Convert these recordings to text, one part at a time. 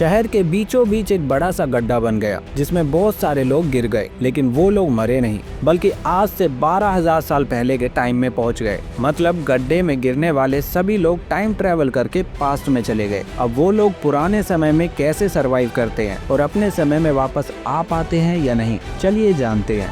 शहर के बीचों बीच एक बड़ा सा गड्ढा बन गया जिसमें बहुत सारे लोग गिर गए, लेकिन वो लोग मरे नहीं बल्कि आज से 12,000 साल पहले के टाइम में पहुंच गए। मतलब गड्ढे में गिरने वाले सभी लोग टाइम ट्रेवल करके पास्ट में चले गए। अब वो लोग पुराने समय में कैसे सरवाइव करते हैं और अपने समय में वापस आ पाते हैं या नहीं, चलिए जानते हैं।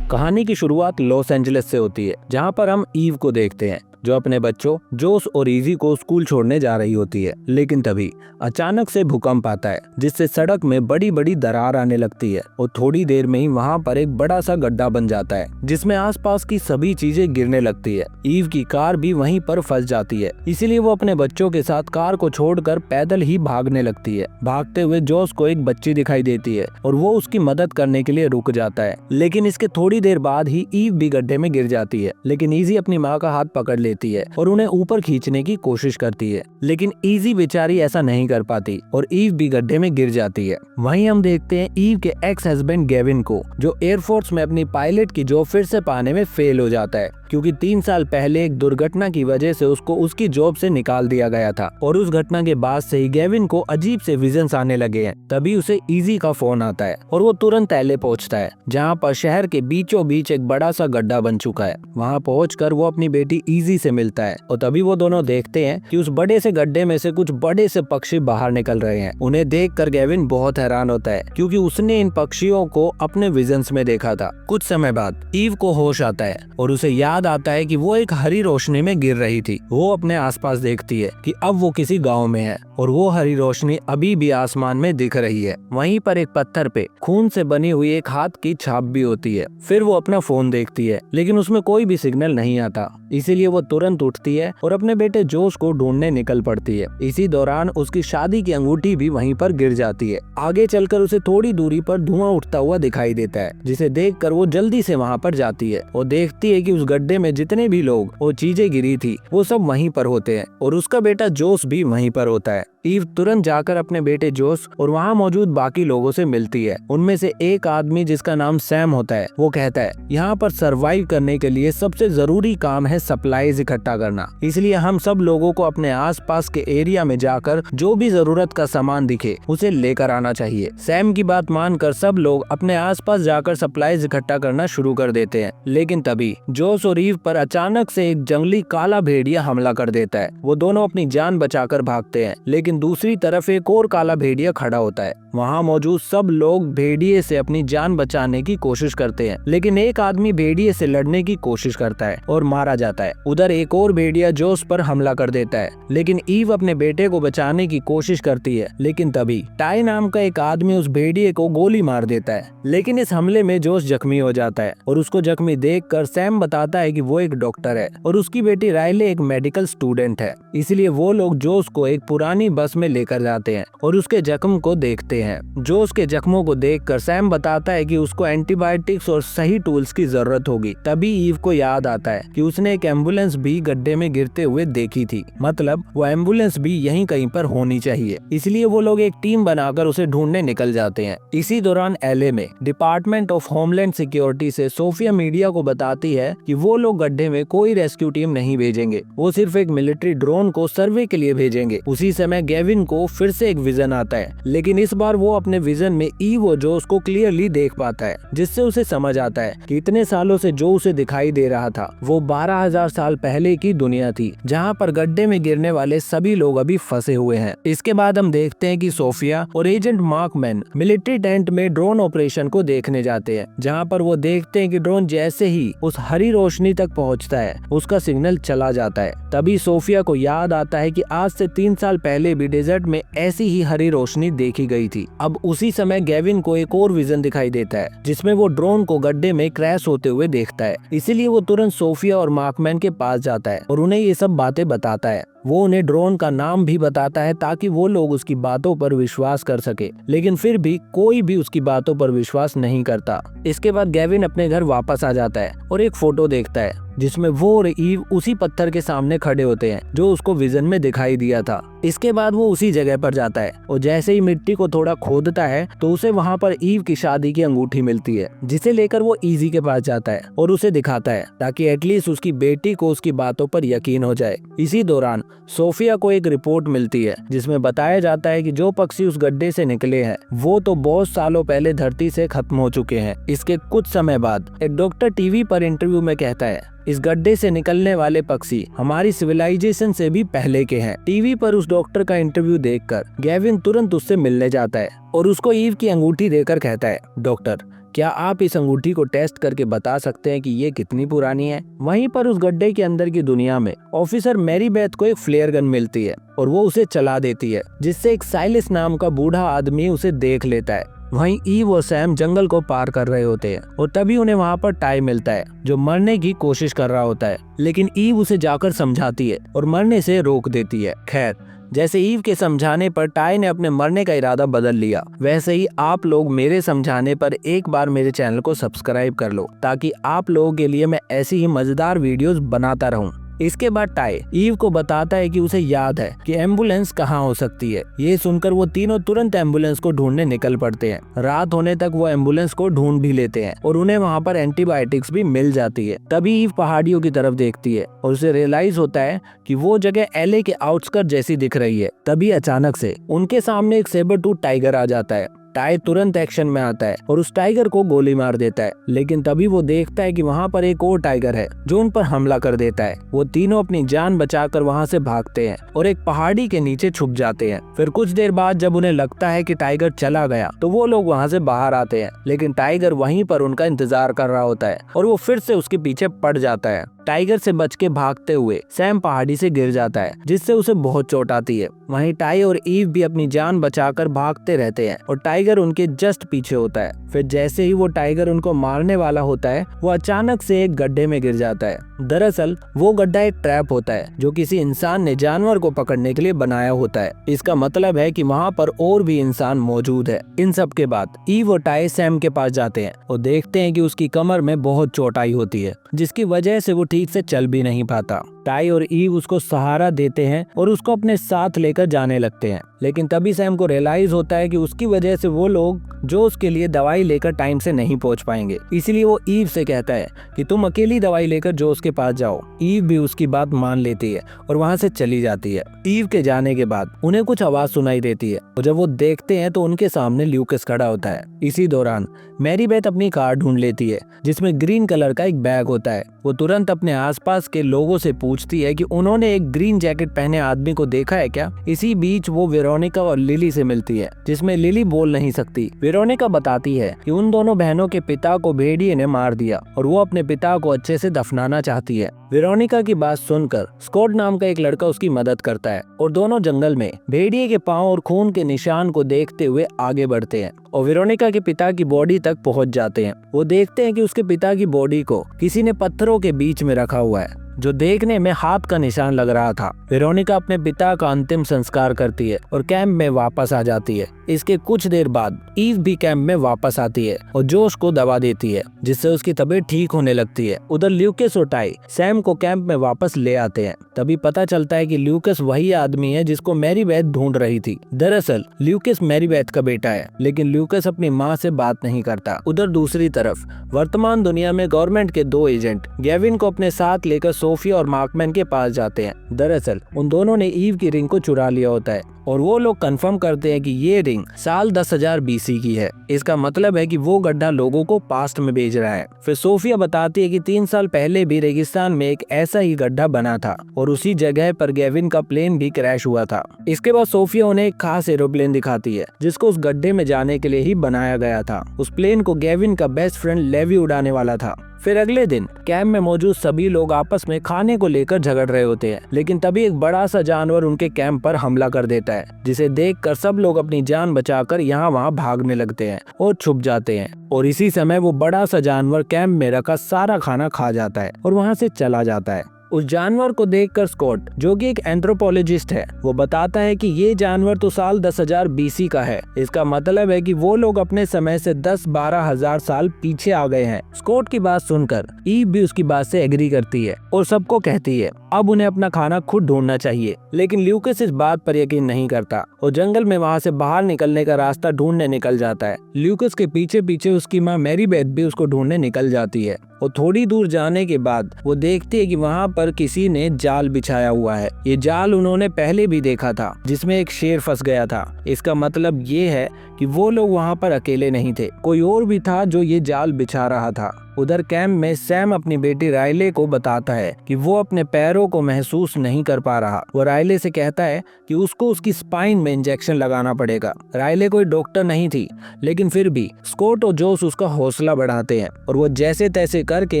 कहानी की शुरुआत लॉस एंजलिस से होती है, जहाँ पर हम ईव को देखते हैं जो अपने बच्चों जोस और इजी को स्कूल छोड़ने जा रही होती है। लेकिन तभी अचानक से भूकंप आता है जिससे सड़क में बड़ी बड़ी दरार आने लगती है और थोड़ी देर में ही वहाँ पर एक बड़ा सा गड्ढा बन जाता है जिसमें आसपास की सभी चीजें गिरने लगती है। ईव की कार भी वहीं पर फंस जाती है, इसीलिए वो अपने बच्चों के साथ कार को छोड़कर पैदल ही भागने लगती है। भागते हुए जोस को एक बच्ची दिखाई देती है और वो उसकी मदद करने के लिए रुक जाता है। लेकिन इसके थोड़ी देर बाद ही ईव भी गड्ढे में गिर जाती है, लेकिन इजी अपनी माँ का हाथ पकड़ लेती है और उन्हें ऊपर खींचने की कोशिश करती है। लेकिन इजी बेचारी ऐसा नहीं कर पाती और ईव भी गड्ढे में गिर जाती है। वहीं हम देखते हैं ईव के एक्स हस्बैंड गेविन को, जो एयरफोर्स में अपनी पायलट की जॉब फिर से पाने में फेल हो जाता है क्योंकि 3 साल पहले एक दुर्घटना की वजह से उसको उसकी जॉब से निकाल दिया गया था। और उस घटना के बाद से ही गेविन को अजीब से विजन्स आने लगे हैं। तभी उसे इजी का फोन आता है और वो तुरंत एलए पहुंचता है, जहां पर शहर के बीचों बीच एक बड़ा सा गड्ढा बन चुका है। वहां पहुंचकर वो अपनी बेटी इजी से मिलता है और तभी वो दोनों देखते हैं कि उस बड़े से गड्ढे में से कुछ बड़े से पक्षी बाहर निकल रहे हैं। उन्हें देखकर गेविन बहुत हैरान होता है क्योंकि उसने इन पक्षियों को अपने विजन्स में देखा था। कुछ समय बाद ईव को होश आता है और उसे याद आता है कि वो एक हरी रोशनी में गिर रही थी। वो अपने आसपास देखती है कि अब वो किसी गांव में है और वो हरी रोशनी अभी भी आसमान में दिख रही है। वहीं पर एक पत्थर पे खून से बनी हुई एक हाथ की छाप भी होती है। फिर वो अपना फोन देखती है, लेकिन उसमें कोई भी सिग्नल नहीं आता। इसीलिए वो तुरंत उठती है और अपने बेटे जोस को ढूंढने निकल पड़ती है। इसी दौरान उसकी शादी की अंगूठी भी वहीं पर गिर जाती है। आगे चलकर उसे थोड़ी दूरी पर धुआं उठता हुआ दिखाई देता है, जिसे देखकर वो जल्दी से वहाँ पर जाती है और देखती है कि उस गड्ढे में जितने भी लोग और चीजें गिरी थी वो सब वहीं पर होते हैं और उसका बेटा जोस भी वहीं पर होता है। ईव तुरंत जाकर अपने बेटे जोस और वहाँ मौजूद बाकी लोगों से मिलती है। उनमें से एक आदमी जिसका नाम सैम होता है, वो कहता है यहाँ पर सरवाइव करने के लिए सबसे जरूरी काम है सप्लाईज इकट्ठा करना, इसलिए हम सब लोगों को अपने आसपास के एरिया में जाकर जो भी जरूरत का सामान दिखे उसे लेकर आना चाहिए। सैम की बात मानकर सब लोग अपने आसपास जाकर सप्लाईज इकट्ठा करना शुरू कर देते हैं। लेकिन तभी जोस और ईव पर अचानक से एक जंगली काला भेड़िया हमला कर देता है। वो दोनों अपनी जान बचाकर भागते हैं, लेकिन दूसरी तरफ एक और काला भेड़िया खड़ा होता है। वहाँ मौजूद सब लोग भेड़िए से अपनी जान बचाने की कोशिश करते हैं, लेकिन एक आदमी भेड़िए से लड़ने की कोशिश करता है और मारा जाता है। उधर एक और भेड़िया जोस पर हमला कर देता है, लेकिन ईव अपने बेटे को बचाने की कोशिश करती है। लेकिन तभी टाई नाम का एक आदमी उस भेड़िए को गोली मार देता है। लेकिन इस हमले में जोस जख्मी हो जाता है और उसको जख्मी देखकर सैम बताता है कि वो एक डॉक्टर है और उसकी बेटी रायले एक मेडिकल स्टूडेंट है। इसलिए वो लोग जोस को एक पुरानी बस में लेकर जाते हैं और उसके जख्म को देखते हैं। जोस के जख्मों को देखकर सैम बताता है कि उसको एंटीबायोटिक्स और सही टूल्स की जरूरत होगी। तभी ईव को याद आता है कि उसने एक एम्बुलेंस भी गड्ढे में गिरते हुए देखी थी, मतलब वो एम्बुलेंस भी यहीं कहीं पर होनी चाहिए। इसलिए वो लोग एक टीम बनाकर उसे ढूंढने निकल जाते हैं। इसी दौरान एलए में डिपार्टमेंट ऑफ होमलैंड सिक्योरिटी से सोफिया मीडिया को बताती है कि वो लोग गड्ढे में कोई रेस्क्यू टीम नहीं भेजेंगे, वो सिर्फ एक मिलिट्री ड्रोन को सर्वे के लिए भेजेंगे। उसी समय गेविन को फिर से एक विजन आता है, लेकिन इस बार वो अपने विजन में ईव और जोस को क्लियरली देख पाता है, जिससे उसे समझ आता है कि इतने सालों से जो उसे दिखाई दे रहा था वो 12,000 साल पहले की दुनिया थी, जहां पर गड्ढे में गिरने वाले सभी लोग अभी फंसे हुए हैं। इसके बाद हम देखते हैं कि सोफिया और एजेंट मार्कमैन मिलिट्री टेंट में ड्रोन ऑपरेशन को देखने जाते हैं, जहां पर वो देखते हैं कि ड्रोन जैसे ही उस हरी रोशनी तक पहुंचता है उसका सिग्नल चला जाता है। तभी सोफिया को याद आता है कि आज से 3 साल पहले भी डेजर्ट में ऐसी ही हरी रोशनी देखी गई थी। अब उसी समय गेविन को एक और विजन दिखाई देता है, जिसमें वो ड्रोन को गड्ढे में क्रैश होते हुए देखता है। इसीलिए वो तुरंत सोफिया और मार्कमैन के पास जाता है और उन्हें ये सब बातें बताता है। वो उन्हें ड्रोन का नाम भी बताता है ताकि वो लोग उसकी बातों पर विश्वास कर सके, लेकिन फिर भी कोई भी उसकी बातों पर विश्वास नहीं करता। इसके बाद गेविन अपने घर वापस आ जाता है और एक फोटो देखता है जिसमें वो और ईव उसी पत्थर के सामने खड़े होते हैं जो उसको विजन में दिखाई दिया था। इसके बाद वो उसी जगह पर जाता है और जैसे ही मिट्टी को थोड़ा खोदता है तो उसे वहाँ पर ईव की शादी की अंगूठी मिलती है, जिसे लेकर वो इजी के पास जाता है और उसे दिखाता है ताकि एटलीस्ट उसकी बेटी को उसकी बातों पर यकीन हो जाए। इसी दौरान सोफिया को एक रिपोर्ट मिलती है जिसमें बताया जाता है कि जो पक्षी उस गड्ढे से निकले हैं वो तो बहुत सालों पहले धरती से खत्म हो चुके हैं। इसके कुछ समय बाद एक डॉक्टर टीवी पर इंटरव्यू में कहता है, इस गड्ढे से निकलने वाले पक्षी हमारी सिविलाइजेशन से भी पहले के हैं। टीवी पर उस डॉक्टर का इंटरव्यू देखकर गेविन तुरंत उससे मिलने जाता है और उसको ईव की अंगूठी देकर कहता है, डॉक्टर क्या आप इस अंगूठी को टेस्ट करके बता सकते हैं कि ये कितनी पुरानी है। वहीं पर उस गड्ढे के अंदर की दुनिया में ऑफिसर मैरी बेथ को एक फ्लेयर गन मिलती है और वो उसे चला देती है, जिससे एक साइलिस नाम का बूढ़ा आदमी उसे देख लेता है। वहीं ईव और सैम जंगल को पार कर रहे होते हैं और तभी उन्हें वहाँ पर टाई मिलता है जो मरने की कोशिश कर रहा होता है, लेकिन ईव उसे जाकर समझाती है और मरने से रोक देती है। खैर, जैसे ईव के समझाने पर टाई ने अपने मरने का इरादा बदल लिया, वैसे ही आप लोग मेरे समझाने पर एक बार मेरे चैनल को सब्सक्राइब कर लो ताकि आप लोगों के लिए मैं ऐसी ही मजेदार वीडियोस बनाता रहूं। इसके बाद टाई ईव को बताता है कि उसे याद है कि एम्बुलेंस कहाँ हो सकती है। ये सुनकर वो तीनों तुरंत एम्बुलेंस को ढूंढने निकल पड़ते हैं। रात होने तक वो एम्बुलेंस को ढूंढ भी लेते हैं और उन्हें वहाँ पर एंटीबायोटिक्स भी मिल जाती है। तभी ईव पहाड़ियों की तरफ देखती है और उसे रियलाइज होता है कि वो जगह एलए के आउटस्कर्ट जैसी दिख रही है। तभी अचानक से उनके सामने एक सेबर टूथ टाइगर आ जाता है। टाई तुरंत एक्शन में आता है और उस टाइगर को गोली मार देता है, लेकिन तभी वो देखता है कि वहाँ पर एक और टाइगर है जो उन पर हमला कर देता है। वो तीनों अपनी जान बचाकर वहाँ से भागते हैं और एक पहाड़ी के नीचे छुप जाते हैं। फिर कुछ देर बाद जब उन्हें लगता है कि टाइगर चला गया तो वो लोग वहाँ से बाहर आते हैं, लेकिन टाइगर वहीं पर उनका इंतजार कर रहा होता है और वो फिर से उसके पीछे पड़ जाता है। टाइगर से बच के भागते हुए सैम पहाड़ी से गिर जाता है, जिससे उसे बहुत चोट आती है। वहीं टाई और ईव भी अपनी जान बचाकर भागते रहते हैं और टाइगर उनके जस्ट पीछे होता है। फिर जैसे ही वो टाइगर उनको मारने वाला होता है, वो अचानक से एक गड्ढे में गिर जाता है। दरअसल वो गड्ढा एक ट्रैप होता है जो किसी इंसान ने जानवर को पकड़ने के लिए बनाया होता है। इसका मतलब है कि वहाँ पर और भी इंसान मौजूद है। इन सब के बाद ईव और टाई सैम के पास जाते हैं और देखते हैं कि उसकी कमर में बहुत चोट आई होती है, जिसकी वजह से वो ठीक से चल भी नहीं पाता। टाई और ईव उसको सहारा देते हैं और उसको अपने साथ लेकर जाने लगते हैं, लेकिन तभी सैम को रियलाइज होता है कि उसकी वजह से वो लोग जो उसके लिए दवाई लेकर टाइम से नहीं पहुंच पाएंगे। इसीलिए वो ईव से कहता है कि तुम अकेली दवाई लेकर जोस के पास जाओ। ईव भी उसकी बात मान लेती है और वहाँ से चली जाती है। ईव के जाने के बाद उन्हें कुछ आवाज सुनाई देती है और जब वो देखते हैं तो उनके सामने ल्यूकस खड़ा होता है। इसी दौरान मैरी बेथ अपनी कार ढूंढ लेती है जिसमें ग्रीन कलर का एक बैग होता है। वो तुरंत अपने आसपास के लोगों से पूछती है कि उन्होंने एक ग्रीन जैकेट पहने आदमी को देखा है क्या। इसी बीच वो वेरोनिका और लिली से मिलती है, जिसमें लिली बोल नहीं सकती। वेरोनिका बताती है कि उन दोनों बहनों के पिता को भेड़िए ने मार दिया और वो अपने पिता को अच्छे से दफनाना चाहती है। वेरोनिका की बात सुनकर स्कॉट नाम का एक लड़का उसकी मदद करता है और दोनों जंगल में भेड़िए के पांव और खून के निशान को देखते हुए आगे बढ़ते हैं और वेरोनिका के पिता की बॉडी तक पहुंच जाते हैं। वो देखते हैं कि उसके पिता की बॉडी को किसी ने पत्थरों के बीच में रखा हुआ है, जो देखने में हाथ का निशान लग रहा था। वेरोनिका अपने पिता का अंतिम संस्कार करती है और कैंप में वापस आ जाती है। इसके कुछ देर बाद ईव भी कैंप में वापस आती है और जोश को दवा देती है, जिससे उसकी तबीयत ठीक होने लगती है। उधर ल्यूकस और टाई सैम को कैंप में वापस ले आते हैं। तभी पता चलता है कि ल्यूकस वही आदमी है जिसको मैरी बेथ ढूंढ रही थी। दरअसल ल्यूकस मैरी बेथ का बेटा है, लेकिन ल्यूकस अपनी माँ से बात नहीं करता। उधर दूसरी तरफ वर्तमान दुनिया में गवर्नमेंट के दो एजेंट गेविन को अपने साथ लेकर सोफिया और मार्कमैन के पास जाते हैं। दरअसल उन दोनों ने ईव की रिंग को चुरा लिया होता है और वो लोग कंफर्म करते हैं कि ये रिंग साल 10,000 BC की है। इसका मतलब है कि वो गड्ढा लोगों को पास्ट में भेज रहा है। फिर सोफिया बताती है कि 3 साल पहले भी रेगिस्तान में एक ऐसा ही गड्ढा बना था और उसी जगह पर गेविन का प्लेन भी क्रैश हुआ था। इसके बाद सोफिया उन्हें एक खास एरोप्लेन दिखाती है जिसको उस गड्ढे में जाने के लिए ही बनाया गया था। उस प्लेन को गेविन का बेस्ट फ्रेंड लेवी उड़ाने वाला था। फिर अगले दिन कैंप में मौजूद सभी लोग आपस में खाने को लेकर झगड़ रहे होते हैं, लेकिन तभी एक बड़ा सा जानवर उनके कैंप पर हमला कर देता है, जिसे देखकर सब लोग अपनी जान बचाकर यहाँ वहाँ भागने लगते हैं और छुप जाते हैं। और इसी समय वो बड़ा सा जानवर कैंप में रखा सारा खाना खा जाता है और वहाँ से चला जाता है। उस जानवर को देखकर स्कॉट, जो कि एक एंथ्रोपोलॉजिस्ट है, वो बताता है कि ये जानवर तो साल 10,000 BC का है। इसका मतलब है कि वो लोग अपने समय से 10-12 हजार साल पीछे आ गए हैं। स्कॉट की बात सुनकर ईव भी उसकी बात से एग्री करती है और सबको कहती है अब उन्हें अपना खाना खुद ढूंढना चाहिए। लेकिन ल्यूकस इस बात पर यकीन नहीं करता और जंगल में वहाँ से बाहर निकलने का रास्ता ढूंढने निकल जाता है। ल्यूकस के पीछे पीछे उसकी माँ मैरी बेथ भी उसको ढूंढने निकल जाती है और थोड़ी दूर जाने के बाद वो देखती है कि वहाँ पर किसी ने जाल बिछाया हुआ है। ये जाल उन्होंने पहले भी देखा था, जिसमें एक शेर फंस गया था। इसका मतलब ये है कि वो लोग वहाँ पर अकेले नहीं थे, कोई और भी था जो ये जाल बिछा रहा था। उधर कैंप में सैम अपनी बेटी राइले को बताता है कि वो अपने पैरों को महसूस नहीं कर पा रहा। वो राइले से कहता है कि उसको उसकी स्पाइन में इंजेक्शन लगाना पड़ेगा। राइले कोई डॉक्टर नहीं थी, लेकिन फिर भी स्कॉट और जोस उसका हौसला बढ़ाते हैं और वो जैसे तैसे करके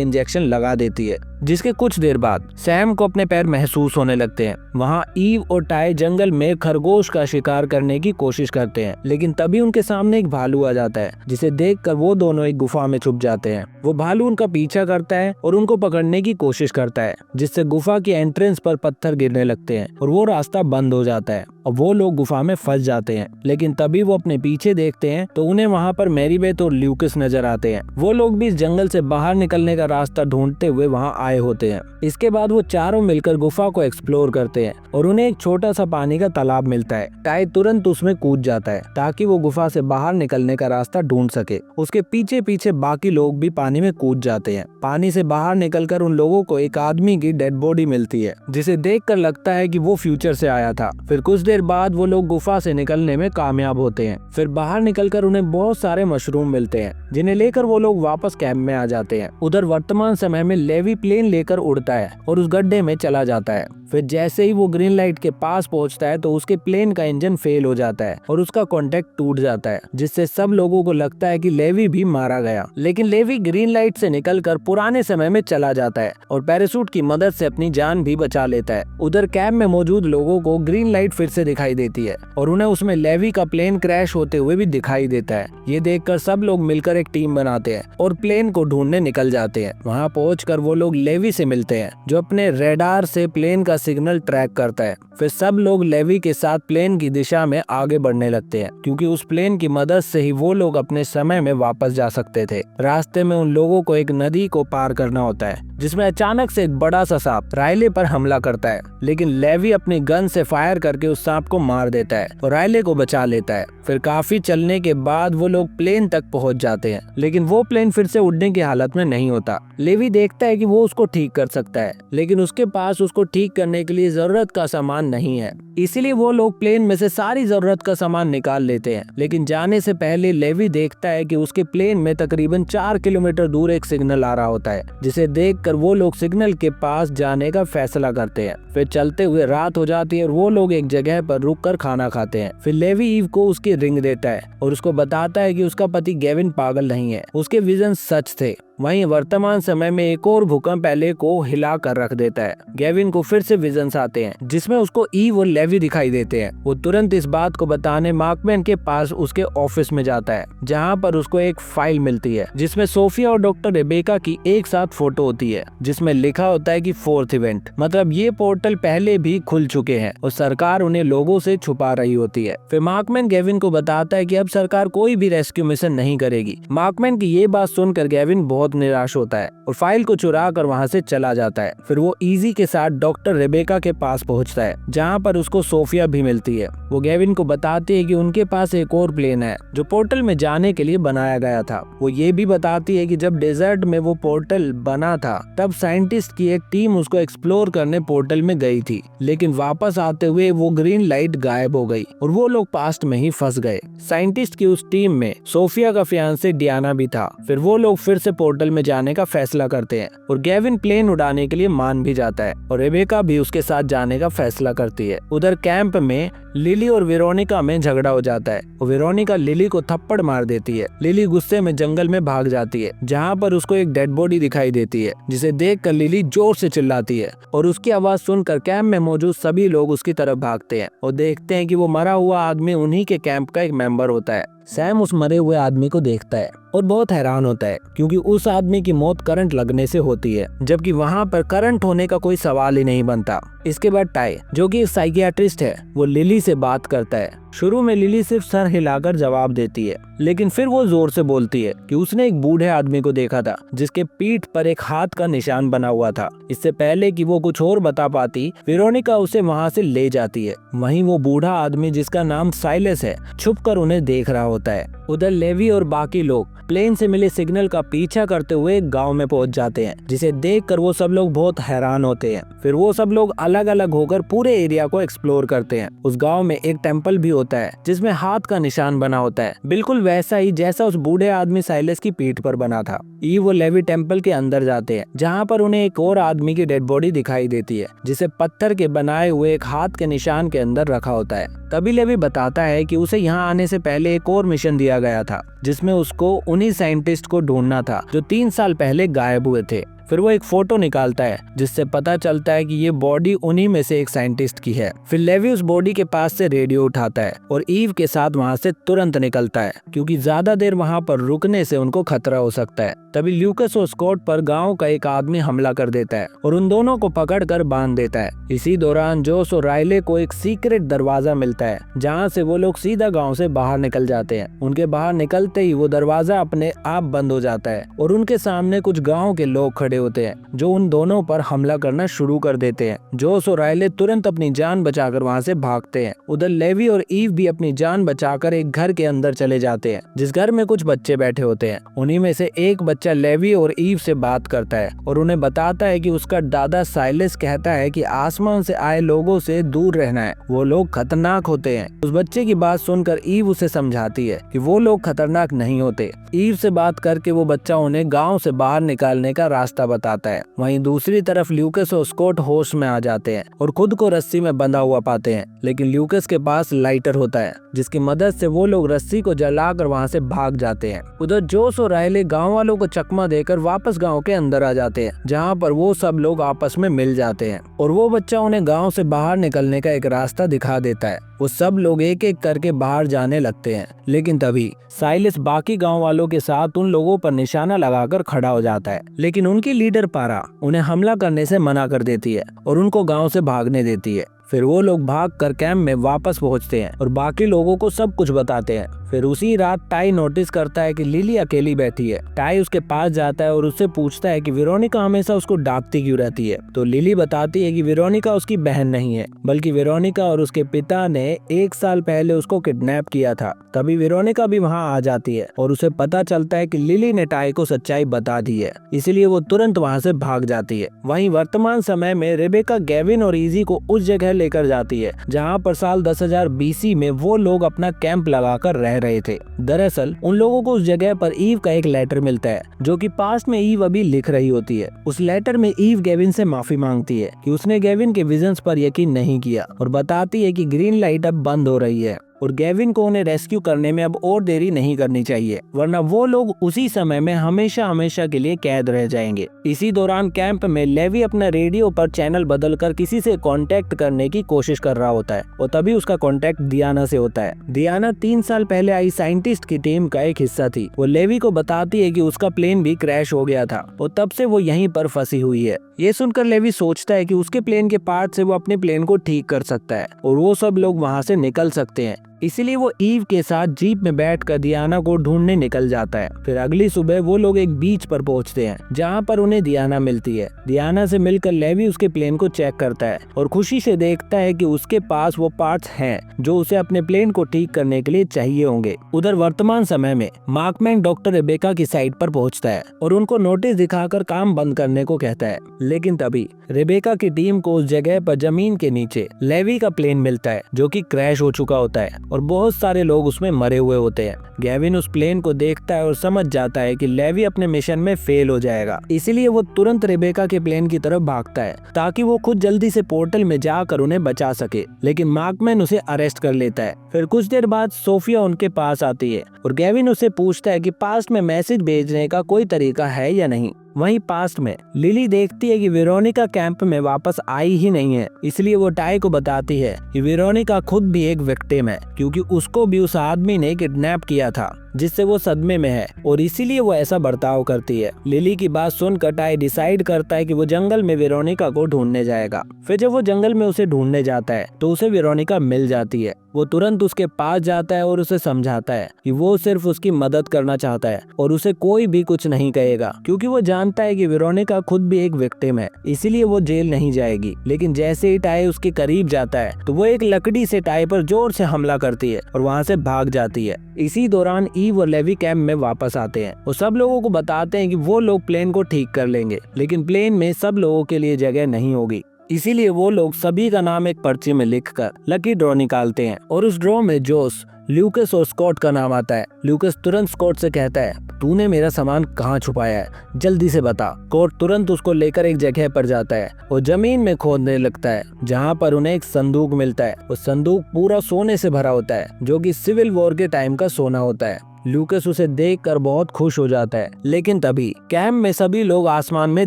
इंजेक्शन लगा देती है। जिसके कुछ देर बाद सैम को अपने पैर महसूस होने लगते हैं। वहाँ ईव और टाई जंगल में खरगोश का शिकार करने की कोशिश करते हैं, लेकिन तभी उनके सामने एक भालू आ जाता है, जिसे देखकर वो दोनों एक गुफा में छुप जाते हैं। वो भालू उनका पीछा करता है और उनको पकड़ने की कोशिश करता है, जिससे गुफा की एंट्रेंस पर पत्थर गिरने लगते हैं और वो रास्ता बंद हो जाता है और वो लोग गुफा में फंस जाते हैं। लेकिन तभी वो अपने पीछे देखते हैं तो उन्हें वहाँ पर मैरी बेथ और ल्यूकस नजर आते हैं। वो लोग भी इस जंगल से बाहर निकलने का रास्ता ढूंढते हुए वहाँ आए होते हैं। इसके बाद वो चारों मिलकर गुफा को एक्सप्लोर करते हैं और उन्हें एक छोटा सा पानी का तालाब मिलता है। टाई तुरंत उसमें कूद जाता है ताकि वो गुफा से बाहर निकलने का रास्ता ढूंढ सके। उसके पीछे पीछे बाकी लोग भी पानी में कूद जाते हैं। पानी से बाहर निकलकर उन लोगों को एक आदमी की डेड बॉडी मिलती है, जिसे देखकर लगता है कि वो फ्यूचर से आया था। फिर कुछ देर बाद वो लोग गुफा से निकलने में कामयाब होते हैं। फिर बाहर निकलकर उन्हें बहुत सारे मशरूम मिलते हैं, जिन्हें लेकर वो लोग वापस कैंप में आ जाते हैं। उधर वर्तमान समय में लेवी प्लेन लेकर उड़ता है और उस गड्ढे में चला जाता है। फिर जैसे ही वो ग्रीन लाइट के पास पहुंचता है तो उसके प्लेन का इंजन फेल हो जाता है और उसका कॉन्टेक्ट टूट जाता है, जिससे सब लोगों को लगता है कि लेवी भी मारा गया। लेकिन लेवी ग्रीन लाइट से निकलकर पुराने समय में चला जाता है और पैराशूट की मदद से अपनी जान भी बचा लेता है। उधर कैंप में मौजूद लोगों को ग्रीन लाइट फिर से दिखाई देती है और उन्हें उसमें लेवी का प्लेन क्रैश होते हुए भी दिखाई देता है। ये देखकर सब लोग मिलकर एक टीम बनाते हैं और प्लेन को ढूंढने निकल जाते हैं। वहाँ पहुंचकर वो लोग लेवी से मिलते हैं, जो अपने रेडार से प्लेन का सिग्नल ट्रैक करता है। फिर सब लोग लेवी के साथ प्लेन की दिशा में आगे बढ़ने लगते हैं, क्योंकि उस प्लेन की मदद से ही वो लोग अपने समय में वापस जा सकते थे। रास्ते में उन लोगों को एक नदी को पार करना होता है, जिसमें अचानक से एक बड़ा सा सांप राइले पर हमला करता है, लेकिन लेवी अपनी गन से फायर करके उस सांप को मार देता है और राइले को बचा लेता है। फिर काफी चलने के बाद वो लोग प्लेन तक पहुंच जाते हैं, लेकिन वो प्लेन फिर से उड़ने की हालत में नहीं होता। लेवी देखता है कि वो उसको ठीक कर सकता है, लेकिन उसके पास उसको ठीक करने के लिए जरूरत का सामान नहीं है। इसीलिए वो लोग प्लेन में से सारी जरूरत का सामान निकाल लेते हैं। लेकिन जाने से पहले लेवी देखता है कि उसके प्लेन में तकरीबन 4 किलोमीटर दूर एक सिग्नल आ रहा होता है, जिसे देखकर वो लोग सिग्नल के पास जाने का फैसला करते हैं। फिर चलते हुए रात हो जाती है और वो लोग एक जगह पर रुककर खाना खाते हैं। फिर लेवी ईव को उसकी रिंग देता है और उसको बताता है कि उसका पति गेविन पागल नहीं है, उसके विजन सच थे। वहीं वर्तमान समय में एक और भूकंप एले को हिला कर रख देता है। गेविन को फिर से विजन्स आते हैं, जिसमें उसको ईव और लेवी दिखाई देते हैं। वो तुरंत इस बात को बताने मार्कमैन के पास उसके ऑफिस में जाता है, जहां पर उसको एक फाइल मिलती है जिसमें सोफिया और डॉक्टर रेबेका की एक साथ फोटो होती है, जिसमें लिखा होता है कि 4th इवेंट, मतलब ये पोर्टल पहले भी खुल चुके हैं और सरकार उन्हें लोगों से छुपा रही होती है। फिर मार्कमैन गेविन को बताता है कि अब सरकार कोई भी रेस्क्यू मिशन नहीं करेगी। मार्कमैन की ये बात सुनकर गेविन बहुत निराश होता है और फाइल को चुरा कर वहाँ से चला जाता है। फिर वो इजी के साथ डॉक्टर रेबेका के पास पहुँचता है, जहाँ पर उसको सोफिया भी मिलती है। वो गेविन को बताती है कि उनके पास एक और प्लेन है जो पोर्टल में जाने के लिए बनाया गया था। वो ये भी बताती है कि जब डेजर्ट में वो पोर्टल बना था तब साइंटिस्ट की एक टीम उसको एक्सप्लोर करने पोर्टल में गई थी, लेकिन वापस आते हुए वो ग्रीन लाइट गायब हो गई और वो लोग पास्ट में ही फंस गए। साइंटिस्ट की उस टीम में सोफिया का फियांसे डियाना भी था। फिर वो लोग फिर से पोर्टल में जाने का फैसला करते हैं और गेविन प्लेन उड़ाने के लिए मान भी जाता है और रेबेका भी उसके साथ जाने का फैसला करती है। उधर कैंप में लिली और वेरोनिका में झगड़ा हो जाता है और वेरोनिका लिली को थप्पड़ मार देती है। लिली गुस्से में जंगल में भाग जाती है, जहाँ पर उसको एक डेड बॉडी दिखाई देती है, जिसे देखकर लिली जोर से चिल्लाती है और उसकी आवाज सुनकर कैंप में मौजूद सभी लोग उसकी तरफ भागते हैं और देखते हैं कि वो मरा हुआ आदमी उन्हीं के कैंप का एक मेंबर होता है। सैम उस मरे हुए आदमी को देखता है और बहुत हैरान होता है क्योंकि उस आदमी की मौत करंट लगने से होती है, जबकि वहाँ पर करंट होने का कोई सवाल ही नहीं बनता। इसके बाद टाई, जो कि एक साइकियाट्रिस्ट है, वो लिली से बात करता है। शुरू में लिली सिर्फ सर हिलाकर जवाब देती है, लेकिन फिर वो जोर से बोलती है कि उसने एक बूढ़े आदमी को देखा था जिसके पीठ पर एक हाथ का निशान बना हुआ था। इससे पहले कि वो कुछ और बता पाती, वेरोनिका उसे वहाँ से ले जाती है। वहीं वो बूढ़ा आदमी जिसका नाम साइलस है, छुपकर उन्हें देख रहा होता है। उधर लेवी और बाकी लोग प्लेन से मिले सिग्नल का पीछा करते हुए एक गांव में पहुंच जाते हैं, जिसे देखकर वो सब लोग बहुत हैरान होते हैं। फिर वो सब लोग अलग अलग होकर पूरे एरिया को एक्सप्लोर करते हैं। उस गांव में एक टेम्पल भी होता है जिसमें हाथ का निशान बना होता है, बिल्कुल वैसा ही जैसा उस बूढ़े आदमी साइलस की पीठ पर बना था। ईव वो लेवी टेम्पल के अंदर जाते हैं, जहाँ पर उन्हें एक और आदमी की डेड बॉडी दिखाई देती है, जिसे पत्थर के बनाए हुए एक हाथ के निशान के अंदर रखा होता है। तभी लेवी बताता है कि उसे यहाँ आने से पहले एक और मिशन दिया गया था, जिसमें उसको उन्हीं साइंटिस्ट को ढूंढना था जो 3 साल पहले गायब हुए थे। फिर वो एक फोटो निकालता है जिससे पता चलता है कि ये बॉडी उन्हीं में से एक साइंटिस्ट की है। फिर लेवी उस बॉडी के पास से रेडियो उठाता है और ईव के साथ वहाँ से तुरंत निकलता है, क्योंकि ज्यादा देर वहाँ पर रुकने से उनको खतरा हो सकता है। तभी ल्यूकस और स्कॉट पर गांव का एक आदमी हमला कर देता है और उन दोनों को पकड़कर बांध देता है। इसी दौरान जोस और राइले को एक सीक्रेट दरवाजा मिलता है, जहाँ से वो लोग सीधा गाँव से बाहर निकल जाते हैं। उनके बाहर निकलते ही वो दरवाजा अपने आप बंद हो जाता है और उनके सामने कुछ गाँव के लोग खड़े होते हैं जो उन दोनों पर हमला करना शुरू कर देते हैं। जोस और राइले तुरंत अपनी जान बचाकर वहां से भागते हैं। उधर लेवी और ईव भी अपनी जान बचाकर एक घर के अंदर चले जाते हैं, जिस घर में कुछ बच्चे बैठे होते हैं। उन्हीं में से एक बच्चा लेवी और ईव से बात करता है और उन्हें बताता है कि उसका दादा साइलस कहता है कि आसमान से आए लोगों से दूर रहना है, वो लोग खतरनाक होते हैं। उस बच्चे की बात सुनकर ईव उसे समझाती है कि वो लोग खतरनाक नहीं होते। ईव से बात करके वो बच्चा उन्हें गाँव से बाहर निकालने का रास्ता बताता है। वहीं दूसरी तरफ ल्यूकस और स्कॉट होश में आ जाते हैं और खुद को रस्सी में बंधा हुआ पाते हैं, लेकिन ल्यूकस के पास लाइटर होता है, जिसकी मदद से वो लोग रस्सी को जलाकर वहां से भाग जाते हैं। उधर जोस और राइले गांव वालों को चकमा देकर वापस गांव के अंदर आ जाते हैं, जहां पर वो सब लोग आपस में मिल जाते हैं और वो बच्चा उन्हें गाँव से बाहर निकलने का एक रास्ता दिखा देता है। वो सब लोग एक एक करके बाहर जाने लगते हैं, लेकिन तभी साइलस बाकी गांव वालों के साथ उन लोगों पर निशाना लगाकर खड़ा हो जाता है, लेकिन उनकी लीडर पारा उन्हें हमला करने से मना कर देती है और उनको गांव से भागने देती है। फिर वो लोग भागकर कैंप में वापस पहुंचते हैं और बाकी लोगों को सब कुछ बताते हैं। फिर उसी रात टाई नोटिस करता है कि लिली अकेली बैठी है। टाई उसके पास जाता है और उससे पूछता है कि वेरोनिका हमेशा उसको डांटती क्यों रहती है। तो लिली बताती है कि वेरोनिका उसकी बहन नहीं है, बल्कि वेरोनिका और उसके पिता ने 1 साल पहले उसको किडनैप किया था। तभी वेरोनिका भी वहाँ आ जाती है और उसे पता चलता है कि लिली ने टाई को सच्चाई बता दी है, इसलिए वो तुरंत वहाँ से भाग जाती है। वहीं वर्तमान समय में रेबेका गेविन और इजी को उस जगह लेकर जाती है जहाँ पर साल 10,000 BC में वो लोग अपना कैंप लगाकर रह रहे थे। दरअसल उन लोगों को उस जगह पर ईव का एक लेटर मिलता है, जो कि पास्ट में ईव अभी लिख रही होती है। उस लेटर में ईव गेविन से माफी मांगती है कि उसने गेविन के विजन्स पर यकीन नहीं किया और बताती है कि ग्रीन लाइट अब बंद हो रही है और गेविन को उन्हें रेस्क्यू करने में अब और देरी नहीं करनी चाहिए, वरना वो लोग उसी समय में हमेशा हमेशा के लिए कैद रह जाएंगे। इसी दौरान कैंप में लेवी अपना रेडियो पर चैनल बदलकर किसी से कांटेक्ट करने की कोशिश कर रहा होता है और तभी उसका कांटेक्ट डियाना से होता है। डियाना 3 साल पहले आई साइंटिस्ट की टीम का एक हिस्सा थी। वो लेवी को बताती है कि उसका प्लेन भी क्रैश हो गया था और तब से वो यहीं पर फंसी हुई है। ये सुनकर लेवी सोचता है कि उसके प्लेन के पार्ट से वो अपने प्लेन को ठीक कर सकता है और वो सब लोग वहाँ से निकल सकते हैं। इसीलिए वो ईव के साथ जीप में बैठकर डियाना को ढूंढने निकल जाता है। फिर अगली सुबह वो लोग एक बीच पर पहुंचते हैं, जहां पर उन्हें डियाना मिलती है। डियाना से मिलकर लेवी उसके प्लेन को चेक करता है और खुशी से देखता है कि उसके पास वो पार्ट्स हैं जो उसे अपने प्लेन को ठीक करने के लिए चाहिए होंगे। उधर वर्तमान समय में मार्कमैन डॉक्टर रेबेका की साइट पर पहुंचता है और उनको नोटिस दिखाकर काम बंद करने को कहता है, लेकिन तभी रेबेका की टीम को उस जगह पर जमीन के नीचे लेवी का प्लेन मिलता है, जो कि क्रैश हो चुका होता है और बहुत सारे लोग उसमें मरे हुए होते हैं। गेविन उस प्लेन को देखता है और समझ जाता है कि लेवी अपने मिशन में फेल हो जाएगा, इसीलिए वो तुरंत रेबेका के प्लेन की तरफ भागता है ताकि वो खुद जल्दी से पोर्टल में जाकर उन्हें बचा सके, लेकिन मार्कमैन उसे अरेस्ट कर लेता है। फिर कुछ देर बाद सोफिया उनके पास आती है और गेविन उसे पूछता है कि पास्ट में मैसेज भेजने का कोई तरीका है या नहीं। वहीं पास्ट में लिली देखती है कि वेरोनिका कैंप में वापस आई ही नहीं है, इसलिए वो टाई को बताती है कि वेरोनिका खुद भी एक विक्टिम है, क्योंकि उसको भी उस आदमी ने किडनैप किया था, जिससे वो सदमे में है और इसीलिए वो ऐसा बर्ताव करती है। लिली की बात सुनकर टाई डिसाइड करता है कि वो जंगल में वेरोनिका को ढूंढने जाएगा। फिर जब वो जंगल में उसे ढूंढने जाता है तो उसे वेरोनिका मिल जाती है। वो तुरंत उसके पास जाता है और उसे समझाता है कि वो सिर्फ उसकी मदद करना चाहता है और उसे कोई भी कुछ नहीं कहेगा, क्योंकि वो जानता है कि वेरोनिका खुद भी एक विक्टिम है, इसीलिए वो जेल नहीं जाएगी। लेकिन जैसे ही टाई उसके करीब जाता है तो वो एक लकड़ी से टाई पर जोर से हमला करती है और वहाँ से भाग जाती है। इसी दौरान ईव और लेवी कैंप में वापस आते हैं। वो सब लोगों को बताते हैं कि वो लोग प्लेन को ठीक कर लेंगे, लेकिन प्लेन में सब लोगों के लिए जगह नहीं होगी। इसीलिए वो लोग सभी का नाम एक पर्ची में लिखकर लकी ड्रॉ निकालते हैं और उस ड्रॉ में जोस, ल्यूकस और स्कॉट का नाम आता है। ल्यूकस तुरंत स्कॉट से कहता है, तूने मेरा सामान कहाँ छुपाया है, जल्दी से बता। स्कॉट तुरंत उसको लेकर एक जगह पर जाता है और जमीन में खोदने लगता है, जहाँ पर उन्हें एक संदूक मिलता है। वो संदूक पूरा सोने से भरा होता है, जो कि सिविल वॉर के टाइम का सोना होता है। ल्यूकस उसे देखकर बहुत खुश हो जाता है, लेकिन तभी कैंप में सभी लोग आसमान में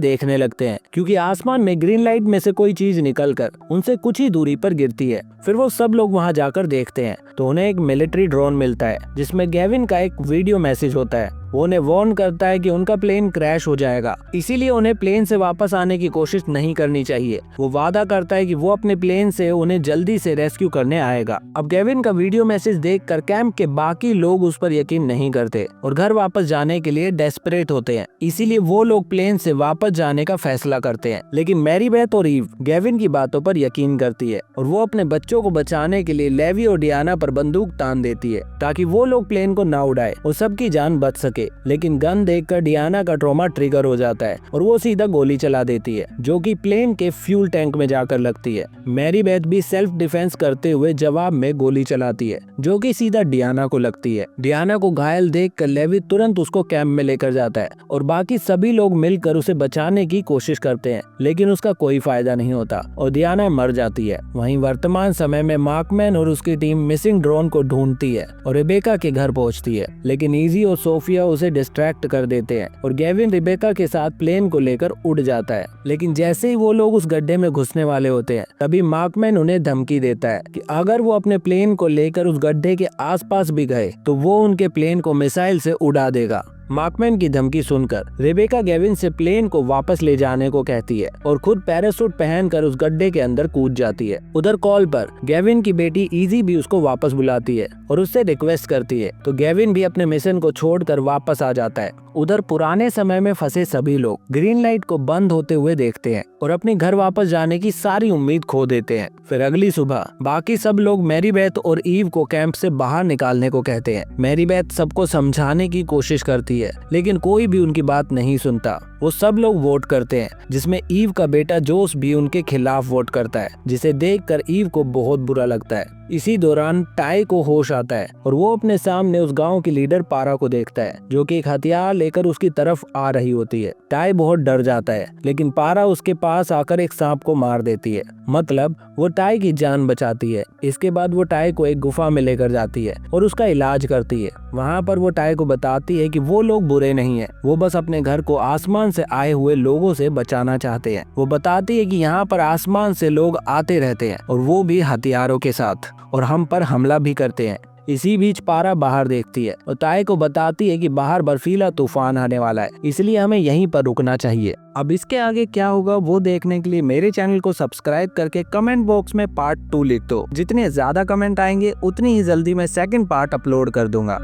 देखने लगते हैं, क्योंकि आसमान में ग्रीन लाइट में से कोई चीज निकलकर उनसे कुछ ही दूरी पर गिरती है। फिर वो सब लोग वहां जाकर देखते हैं तो उन्हें एक मिलिट्री ड्रोन मिलता है, जिसमें गेविन का एक वीडियो मैसेज होता है। वो उन्हें वार्न करता है कि उनका प्लेन क्रैश हो जाएगा, इसीलिए उन्हें प्लेन से वापस आने की कोशिश नहीं करनी चाहिए। वो वादा करता है कि वो अपने प्लेन से उन्हें जल्दी से रेस्क्यू करने आएगा। अब गेविन का वीडियो मैसेज देखकर कैंप के बाकी लोग उस पर यकीन नहीं करते और घर वापस जाने के लिए डेस्परेट होते हैं, इसीलिए वो लोग प्लेन से वापस जाने का फैसला करते हैं। लेकिन मैरीबेथ और ईव गेविन की बातों पर यकीन करती है और वो अपने बच्चों को बचाने के लिए लेवी और डियाना पर बंदूक तान देती है, ताकि वो लोग प्लेन को ना उड़ाए और सबकी जान बच सके। लेकिन गन देखकर डियाना का ट्रॉमा ट्रिगर हो जाता है और वो सीधा गोली चला देती है, जो कि प्लेन के फ्यूल टैंक में जाकर लगती है। मैरीबेथ भी सेल्फ डिफेंस करते हुए जवाब में गोली चलाती है, जो कि सीधा डियाना को लगती है। डियाना को घायल देखकर लेवी तुरंत उसको कैंप में लेकर जाता है और बाकी सभी लोग मिलकर उसे बचाने की कोशिश करते हैं, लेकिन उसका कोई फायदा नहीं होता और डियाना मर जाती है। वहीं वर्तमान समय में मार्कमैन और उसकी टीम मिसिंग ड्रोन को ढूंढती है और रेबेका के घर पहुंचती है, लेकिन इजी और सोफिया उसे डिस्ट्रैक्ट कर देते हैं और गेविन रेबेका के साथ प्लेन को लेकर उड़ जाता है। लेकिन जैसे ही वो लोग उस गड्ढे में घुसने वाले होते हैं, तभी मार्कमैन उन्हें धमकी देता है कि अगर वो अपने प्लेन को लेकर उस गड्ढे के आसपास भी गए तो वो उनके प्लेन को मिसाइल से उड़ा देगा। मार्कमैन की धमकी सुनकर रेबेका गेविन से प्लेन को वापस ले जाने को कहती है और खुद पैराशूट पहनकर उस गड्ढे के अंदर कूद जाती है। उधर कॉल पर गेविन की बेटी इजी भी उसको वापस बुलाती है और उससे रिक्वेस्ट करती है, तो गेविन भी अपने मिशन को छोड़कर वापस आ जाता है। उधर पुराने समय में फंसे सभी लोग ग्रीन लाइट को बंद होते हुए देखते हैं और अपने घर वापस जाने की सारी उम्मीद खो देते हैं। फिर अगली सुबह बाकी सब लोग मैरीबेथ और ईव को कैंप से बाहर निकालने को कहते हैं। मैरीबेथ सबको समझाने की कोशिश करती है, लेकिन कोई भी उनकी बात नहीं सुनता। वो सब लोग वोट करते हैं, जिसमें ईव का बेटा जोस भी उनके खिलाफ वोट करता है, जिसे देखकर ईव को बहुत बुरा लगता है। इसी दौरान टाई को होश आता है और वो अपने सामने उस गांव की लीडर पारा को देखता है, जो कि एक हथियार लेकर उसकी तरफ आ रही होती है। टाई बहुत डर जाता है, लेकिन पारा उसके पास आकर एक सांप को मार देती है, मतलब वो टाई की जान बचाती है। इसके बाद वो टाई को एक गुफा में लेकर जाती है और उसका इलाज करती है। वहाँ पर वो टाई को बताती है कि वो लोग बुरे नहीं है, वो बस अपने घर को आसमान से आए हुए लोगों से बचाना चाहते हैं। वो बताती है कि यहाँ पर आसमान से लोग आते रहते हैं और वो भी हथियारों के साथ, और हम पर हमला भी करते हैं। इसी बीच पारा बाहर देखती है और टाई को बताती है कि बाहर बर्फीला तूफान आने वाला है, इसलिए हमें यहीं पर रुकना चाहिए। अब इसके आगे क्या होगा वो देखने के लिए मेरे चैनल को सब्सक्राइब करके कमेंट बॉक्स में पार्ट 2 लिख दो। जितने ज्यादा कमेंट आएंगे उतनी ही जल्दी मैं सेकंड पार्ट अपलोड कर दूंगा।